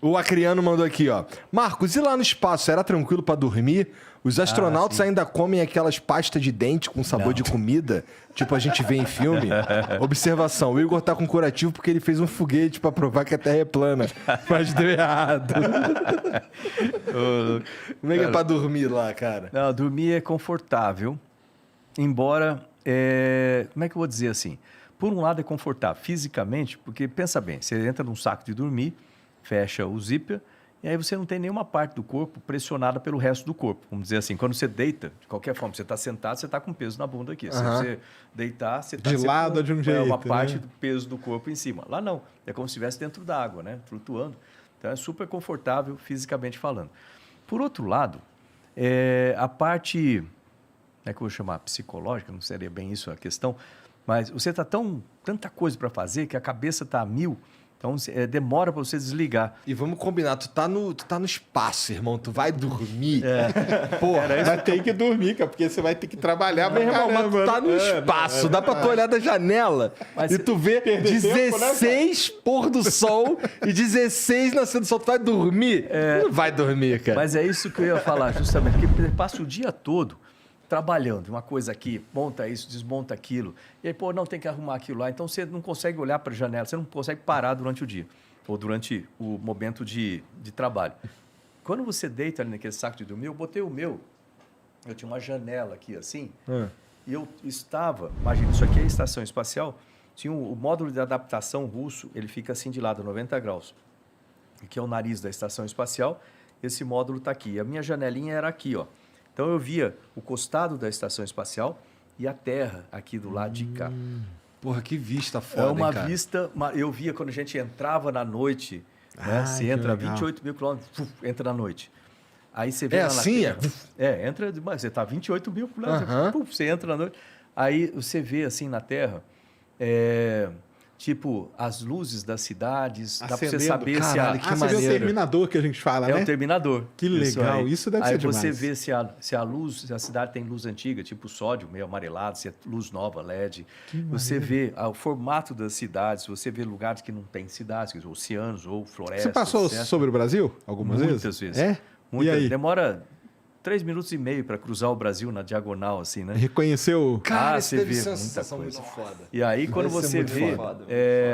O Acriano mandou aqui, ó. Marcos, e lá no espaço, era tranquilo pra dormir? Os astronautas ainda comem aquelas pastas de dente com sabor de comida? Tipo a gente vê em filme? Observação, o Igor tá com curativo porque ele fez um foguete pra provar que a Terra é plana. Mas deu errado. Como é que é pra dormir lá, cara? Não, dormir é confortável. Embora, como é que eu vou dizer assim? Por um lado é confortável fisicamente, porque pensa bem, você entra num saco de dormir, fecha o zíper, e aí você não tem nenhuma parte do corpo pressionada pelo resto do corpo. Vamos dizer assim, quando você deita, de qualquer forma, você está sentado, você está com peso na bunda aqui. Se você deitar, você está de lado de um jeito, uma parte né? do peso do corpo em cima. Lá não, é como se estivesse dentro da água, né? Flutuando. Então é super confortável fisicamente falando. Por outro lado, a parte, como é que eu vou chamar? Psicológica, não seria bem isso a questão, mas você está tanta coisa para fazer que a cabeça está a mil. Então, demora para você desligar. E vamos combinar, tu tá no espaço, irmão. Tu vai dormir. Porra, vai ter que dormir, cara, porque você vai ter que trabalhar Meu irmão, mas tu tá no espaço. Dá pra tu olhar da janela e tu vê 16 pôr do sol e 16 nascendo do sol. Tu vai dormir? Não vai dormir, cara. Mas é isso que eu ia falar, justamente. Porque passa o dia todo trabalhando, uma coisa aqui, monta isso, desmonta aquilo, e aí, não, tem que arrumar aquilo lá, então você não consegue olhar para a janela, você não consegue parar durante o dia, ou durante o momento de trabalho. Quando você deita ali naquele saco de dormir, eu botei o meu, eu tinha uma janela aqui assim, e eu estava, imagina, isso aqui é a estação espacial, tinha o módulo de adaptação russo, ele fica assim de lado, 90 graus, que é o nariz da estação espacial, esse módulo está aqui, a minha janelinha era aqui, ó. Então, eu via o costado da estação espacial e a Terra aqui do lado de cá. Porra, que vista foda, É uma cara. vista... Eu via quando a gente entrava na noite, né? Você entra 28 mil quilômetros, entra na noite. Aí você vê... assim? Entra... Você está 28 mil quilômetros, você entra na noite. Aí você vê assim na Terra... tipo, as luzes das cidades, dá para você saber caralho, se que você vê o terminador que a gente fala, né? É o terminador. Que legal, isso deve ser demais. Aí você vê se a luz, se a cidade tem luz antiga, tipo sódio, meio amarelado, se é luz nova, LED. Você vê o formato das cidades, você vê lugares que não tem cidades, oceanos ou florestas. Você passou etc. sobre o Brasil algumas vezes? Muitas vezes. É? Muitas. E aí? Demora 3 minutos e meio para cruzar o Brasil na diagonal, assim, né? Reconheceu? Cara, isso você deve vê ser uma muita sensação coisa. muito foda. E aí, quando Deve ser você muito vê foda.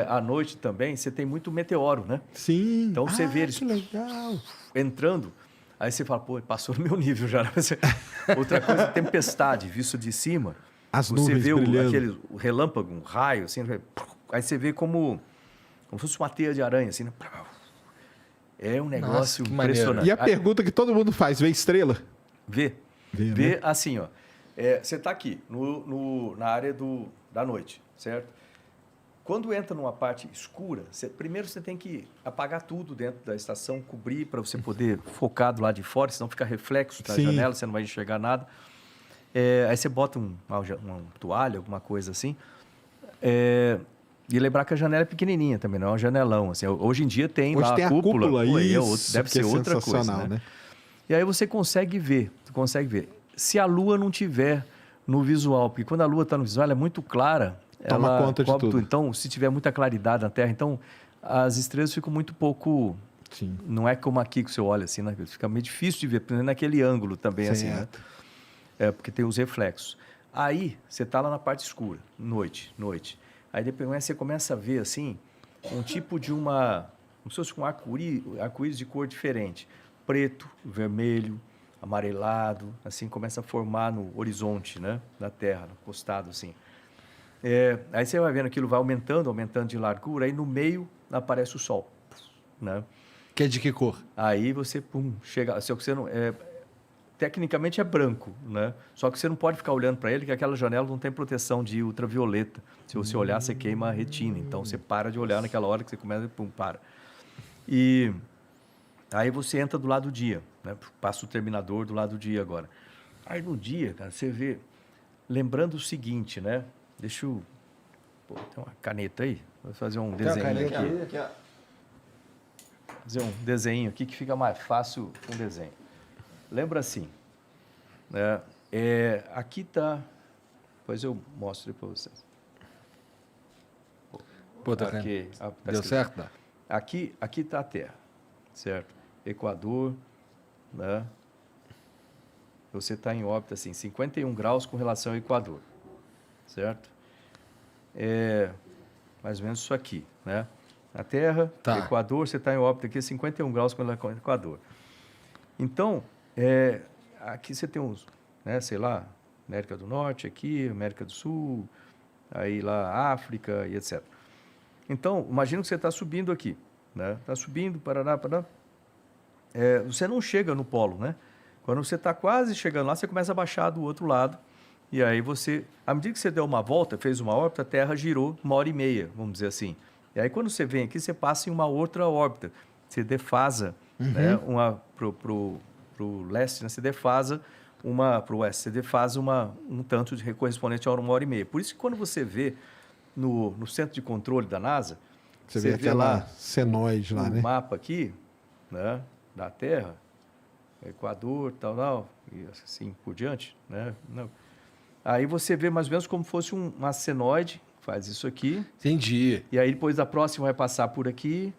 à noite também, você tem muito meteoro, né? Sim. Então você vê eles que legal. entrando, aí você fala, pô, passou no meu nível já. Outra coisa, tempestade, visto de cima. As você nuvens vê brilhando. o relâmpago, um raio, assim, aí você vê como se fosse uma teia de aranha, assim, né? É um negócio que maneiro. impressionante. E a pergunta que todo mundo faz, vê estrela? Vê, né? assim, ó. Você está aqui, na área da noite, certo? Quando entra numa parte escura, primeiro você tem que apagar tudo dentro da estação, cobrir para você poder focar do lado de fora, senão fica reflexo da janela, você não vai enxergar nada. Aí você bota uma toalha, alguma coisa assim. E lembrar que a janela é pequenininha também, não é um janelão. Assim. Hoje em dia tem Hoje lá tem a cúpula. isso, Deve ser outra coisa, né? E aí você consegue ver. Se a lua não tiver no visual, porque quando a lua está no visual, ela é muito clara. Toma ela conta de cobre tudo. Então, se tiver muita claridade na Terra, então as estrelas ficam muito pouco... Sim. Não é como aqui que você olha assim, né? Fica meio difícil de ver, naquele ângulo também, assim, né? Porque tem os reflexos. Aí, você está lá na parte escura, noite. Aí depois você começa a ver, assim, um tipo de como se fosse um arco-íris de cor diferente. Preto, vermelho, amarelado, assim, começa a formar no horizonte, né? Da Terra, no costado, assim. Aí você vai vendo aquilo, vai aumentando de largura, aí no meio aparece o Sol, né? Que é de que cor? Aí você, chega... Só que você não... Tecnicamente é branco, né? Só que você não pode ficar olhando para ele, que aquela janela não tem proteção de ultravioleta. Se você olhar, você queima a retina. Então, você para de olhar naquela hora que você começa e para. E aí você entra do lado do dia, né? Passa o terminador do lado do dia agora. Aí no dia, cara, você vê... Lembrando o seguinte, né? Deixa eu... tem uma caneta aí? Vou fazer um desenho aqui. Fazer um desenho aqui que fica mais fácil com um desenho. Lembra assim, né? Aqui está... Depois eu mostro para vocês. Pô, tá aqui, deu certo? Aqui está a Terra, certo? Equador, né? Você está em órbita assim, 51 graus com relação ao Equador, certo? É mais ou menos isso aqui, né? A Terra, Tá. Equador, você está em órbita aqui, 51 graus com relação ao Equador. Então, aqui você tem uns, né, sei lá, América do Norte aqui, América do Sul, aí lá África e etc. Então, imagina que você está subindo aqui, né? Está subindo, Paraná. Você não chega no polo, né? Quando você está quase chegando lá, você começa a baixar do outro lado. E aí você, à medida que você deu uma volta, fez uma órbita, a Terra girou 1h30, vamos dizer assim. E aí quando você vem aqui, você passa em uma outra órbita. Você defasa, né, pro leste, né? Você defasa pro oeste, você defasa um tanto de correspondente a 1h30. Por isso que quando você vê no centro de controle da NASA, Você vê aquela senoide lá, o né? mapa aqui, né, da Terra, Equador, tal, e assim por diante, né? Não. Aí você vê mais ou menos como fosse uma senoide, faz isso aqui, Entendi. e aí depois a próxima vai passar por aqui,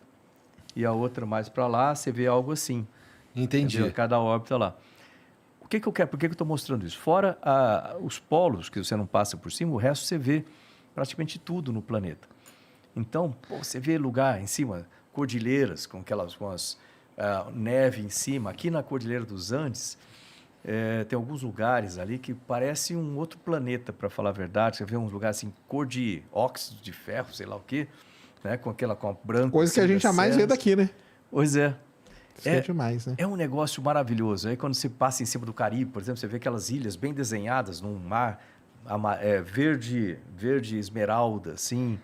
e a outra mais para lá, você vê algo assim. Entendi. Entendeu? Cada órbita lá. O que eu quero? Por que eu estou mostrando isso? Fora os polos, que você não passa por cima, o resto você vê praticamente tudo no planeta. Então, você vê lugar em cima, cordilheiras com neve em cima. Aqui na Cordilheira dos Andes, tem alguns lugares ali que parece um outro planeta, para falar a verdade. Você vê uns lugares assim, cor de óxido de ferro, sei lá o quê, né? Com branco. Coisa que a assim, gente das jamais vê serras. daqui, né? Pois é. Isso é demais, né? É um negócio maravilhoso. Aí quando você passa em cima do Caribe, por exemplo, você vê aquelas ilhas bem desenhadas num mar verde esmeralda, assim,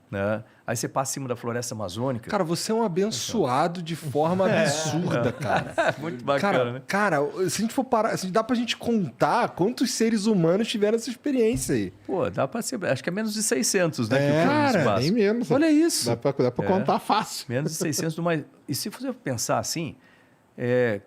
né? Aí você passa em cima da floresta amazônica. Cara, você é um abençoado de forma absurda, cara. Muito bacana, né? Cara, se a gente for parar, dá pra gente contar quantos seres humanos tiveram essa experiência aí. Pô, dá pra ser... Acho que é menos de 600, né? que o Cara, espaço. nem menos. Olha isso. Dá pra contar fácil. Menos de 600 do mais... E se você pensar assim,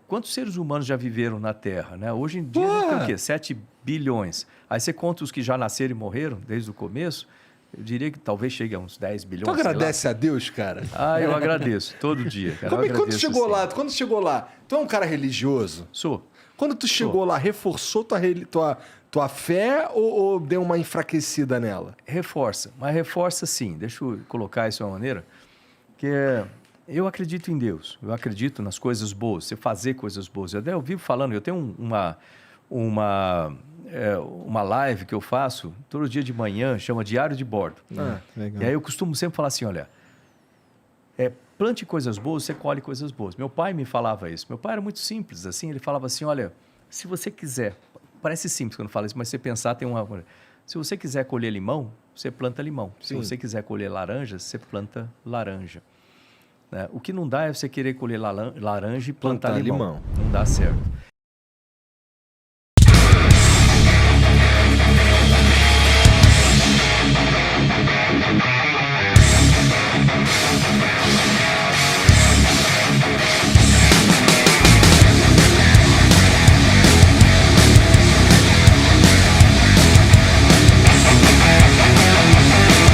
quantos seres humanos já viveram na Terra, né? Hoje em dia, tem o quê? 7 bilhões. Aí você conta os que já nasceram e morreram desde o começo, eu diria que talvez chegue a uns 10 bilhões. Tu agradece a Deus, cara? Eu agradeço, todo dia. Cara. Quando tu chegou lá, tu é um cara religioso? Sou. Quando tu chegou lá, reforçou tua fé ou deu uma enfraquecida nela? Reforça, mas reforça sim. Deixa eu colocar isso de uma maneira que eu acredito em Deus, eu acredito nas coisas boas, você fazer coisas boas. Eu vivo falando, eu tenho uma live que eu faço todo dia de manhã, chama Diário de Bordo. Legal. E aí eu costumo sempre falar assim, olha, plante coisas boas, você colhe coisas boas. Meu pai me falava isso. Meu pai era muito simples, assim, ele falava assim, olha, se você quiser, parece simples quando fala isso, mas se você pensar, se você quiser colher limão, você planta limão. Sim. Se você quiser colher laranja, você planta laranja. Né? O que não dá é você querer colher laranja e plantar limão. Não dá certo.